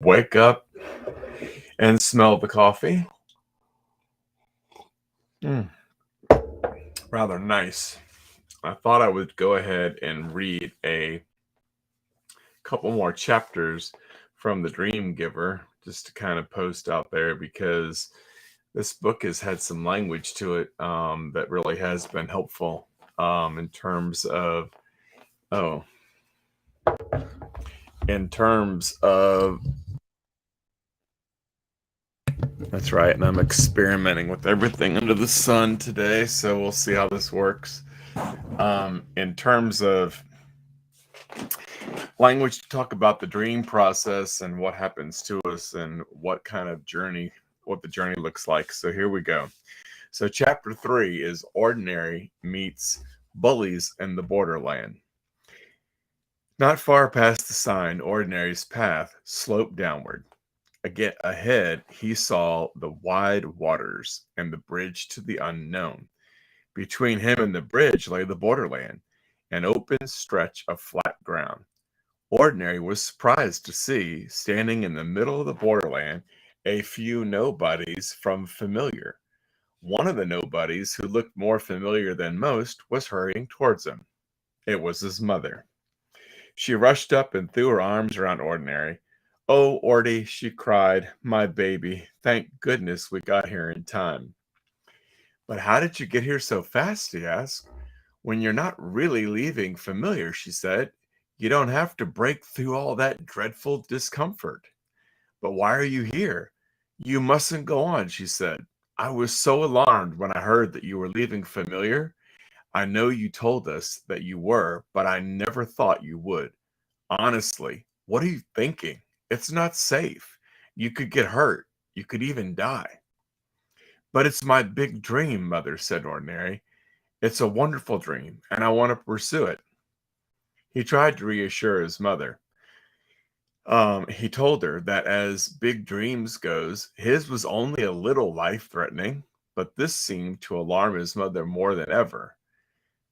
Wake up and smell the coffee. Mm, rather nice. I thought I would go ahead and read a couple more chapters from The Dream Giver just to kind of post out there because this book has had some language to it that really has been helpful in terms of, oh, in terms of, that's right. And I'm experimenting with everything under the sun today. So we'll see how this works. In terms of language to talk about the dream process and what happens to us and what kind of journey, what the journey looks like. So here we go. So chapter 3 is Ordinary meets Bullies in the Borderland. Not far past the sign, Ordinary's path sloped downward. Again, ahead, he saw the wide waters and the bridge to the unknown. Between him and the bridge lay the borderland, an open stretch of flat ground. Ordinary was surprised to see, standing in the middle of the borderland, a few nobodies from Familiar. One of the nobodies, who looked more familiar than most, was hurrying towards him. It was his mother. She rushed up and threw her arms around Ordinary. "Oh, Ordy," she cried, "my baby. Thank goodness we got here in time." "But how did you get here so fast?" he asked. "When you're not really leaving Familiar," she said, "you don't have to break through all that dreadful discomfort." "But why are you here?" "You mustn't go on," she said. "I was so alarmed when I heard that you were leaving Familiar. I know you told us that you were, but I never thought you would. Honestly, what are you thinking? It's not safe. You could get hurt. You could even die." "But it's my big dream," Mother said Ordinary. "It's a wonderful dream, and I want to pursue it." He tried to reassure his mother. He told her that as big dreams goes, his was only a little life-threatening, but this seemed to alarm his mother more than ever.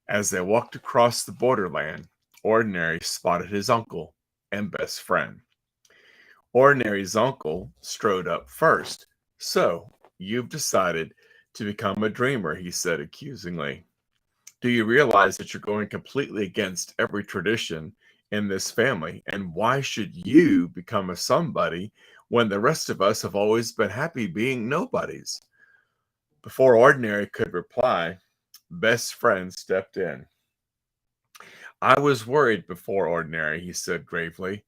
As they walked across the borderland, Ordinary spotted his uncle and best friend. Ordinary's uncle strode up first. "So, you've decided to become a dreamer," he said accusingly. "Do you realize that you're going completely against every tradition in this family? And why should you become a somebody when the rest of us have always been happy being nobodies?" Before Ordinary could reply, Best Friend stepped in. "I was worried before, Ordinary," he said gravely,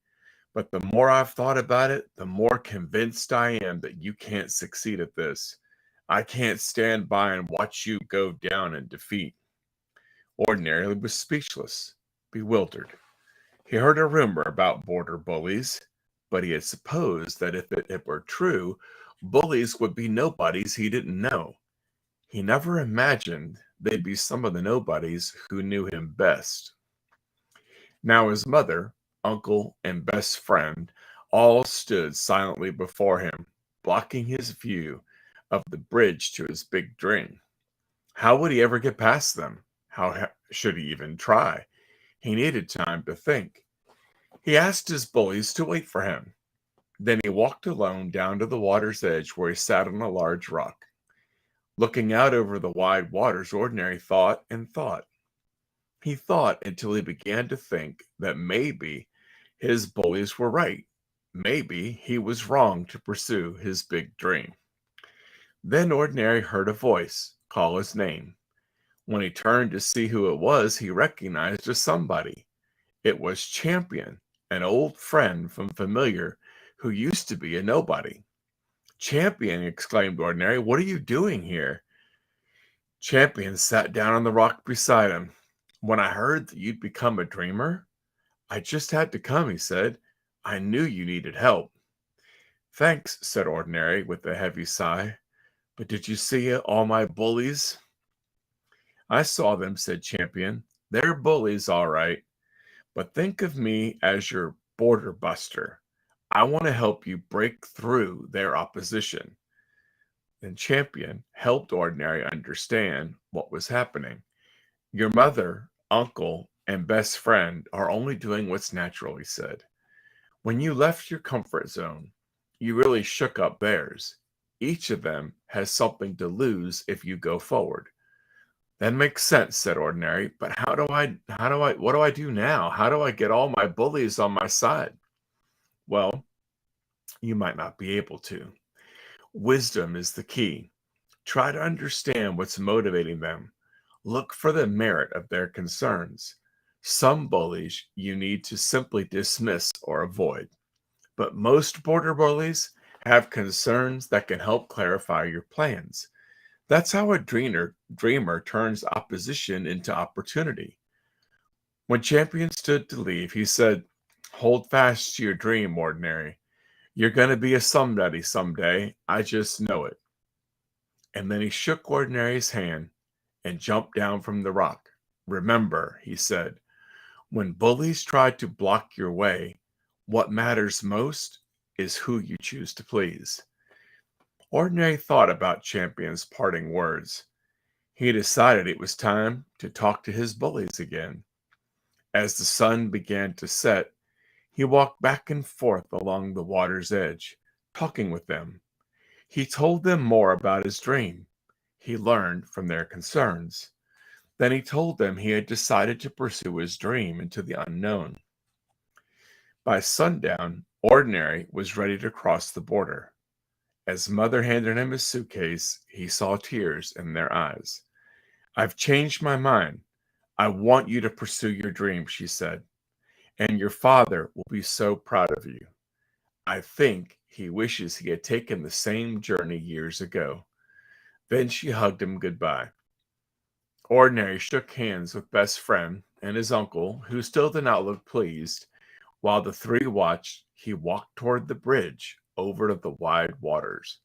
"but the more I've thought about it, the more convinced I am that you can't succeed at this. I can't stand by and watch you go down in defeat." Ordinary was speechless, bewildered. He heard a rumor about border bullies, but he had supposed that if it were true, bullies would be nobodies he didn't know. He never imagined they'd be some of the nobodies who knew him best. Now his mother, uncle, and best friend all stood silently before him, blocking his view of the bridge to his big dream. How would he ever get past them? How should he even try? He needed time to think. He asked his bullies to wait for him. Then he walked alone down to the water's edge where he sat on a large rock. Looking out over the wide waters, Ordinary thought and thought. He thought until he began to think that maybe his bullies were right. Maybe he was wrong to pursue his big dream. Then Ordinary heard a voice call his name. When he turned to see who it was, he recognized a somebody. It was Champion, an old friend from Familiar who used to be a nobody. "Champion," exclaimed Ordinary, "what are you doing here?" Champion sat down on the rock beside him. "When I heard that you'd become a dreamer, I just had to come," he said. "I knew you needed help." "Thanks," said Ordinary with a heavy sigh. "But did you see all my bullies?" "I saw them," said Champion. "They're bullies, all right. But think of me as your border buster. I want to help you break through their opposition." Then Champion helped Ordinary understand what was happening. "Your mother, uncle, and best friend are only doing what's natural," he said. When you left your comfort zone, you really shook up theirs. Each of them has something to lose if you go forward. That makes sense, said Ordinary, but what do I do now? How do I get all my bullies on my side? Well, you might not be able to. Wisdom is the key. Try to understand what's motivating them. Look for the merit of their concerns. Some bullies you need to simply dismiss or avoid, but most border bullies have concerns that can help clarify your plans. That's how a dreamer turns opposition into opportunity. When Champion stood to leave, he said, "Hold fast to your dream, Ordinary. You're going to be a somebody someday. I just know it." And then he shook Ordinary's hand and jumped down from the rock. "Remember," he said, "when bullies try to block your way, what matters most is who you choose to please." Ordinary thought about Champion's parting words. He decided it was time to talk to his bullies again. As the sun began to set, he walked back and forth along the water's edge, talking with them. He told them more about his dream. He learned from their concerns. Then he told them he had decided to pursue his dream into the unknown. By sundown, Ordinary was ready to cross the border. As Mother handed him his suitcase, he saw tears in their eyes. "I've changed my mind. I want you to pursue your dream," she said, "and your father will be so proud of you. I think he wishes he had taken the same journey years ago." Then she hugged him goodbye. Ordinary shook hands with best friend and his uncle, who still did not look pleased. While the three watched, he walked toward the bridge over to the wide waters.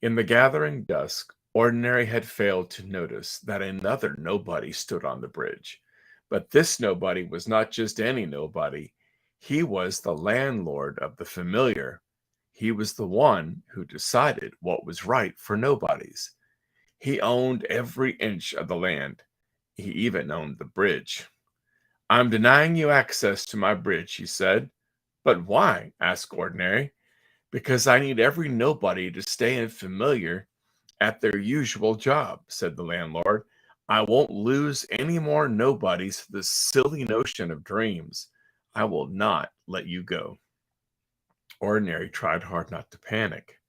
In the gathering dusk, Ordinary had failed to notice that another nobody stood on the bridge. But this nobody was not just any nobody. He was the landlord of the familiar. He was the one who decided what was right for nobodies. He owned every inch of the land. He even owned the bridge. "I'm denying you access to my bridge," he said. "But why?" asked Ordinary. "Because I need every nobody to stay in familiar at their usual job," said the landlord. "I won't lose any more nobodies to this silly notion of dreams. I will not let you go." Ordinary tried hard not to panic.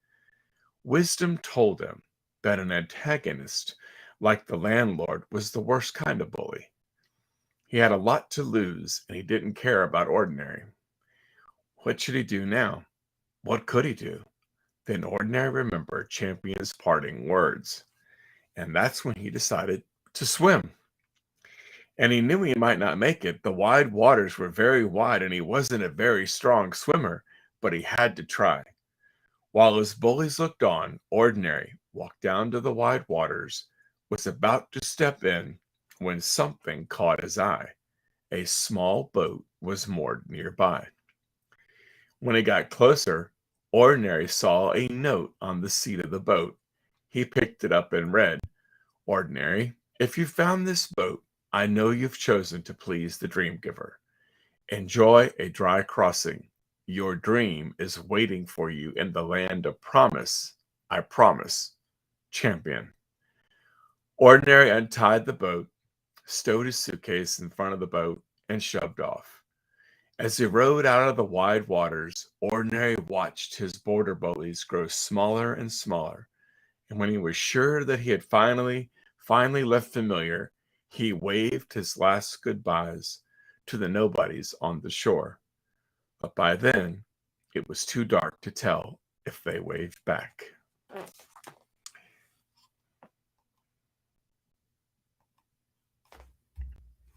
Wisdom told him that an antagonist like the landlord was the worst kind of bully. He had a lot to lose, and he didn't care about Ordinary. What should he do now? What could he do? Then Ordinary remembered Champion's parting words, and that's when he decided to swim. And he knew he might not make it. The wide waters were very wide, and he wasn't a very strong swimmer, but he had to try. While his bullies looked on, Ordinary walked down to the wide waters, was about to step in when something caught his eye. A small boat was moored nearby. When he got closer, Ordinary saw a note on the seat of the boat. He picked it up and read, "Ordinary, if you found this boat, I know you've chosen to please the dream giver. Enjoy a dry crossing. Your dream is waiting for you in the land of promise. I promise. Champion." Ordinary untied the boat, stowed his suitcase in front of the boat, and shoved off. As he rowed out of the wide waters, Ordinary watched his border bullies grow smaller and smaller. And when he was sure that he had finally left familiar, he waved his last goodbyes to the nobodies on the shore. But by then, it was too dark to tell if they waved back.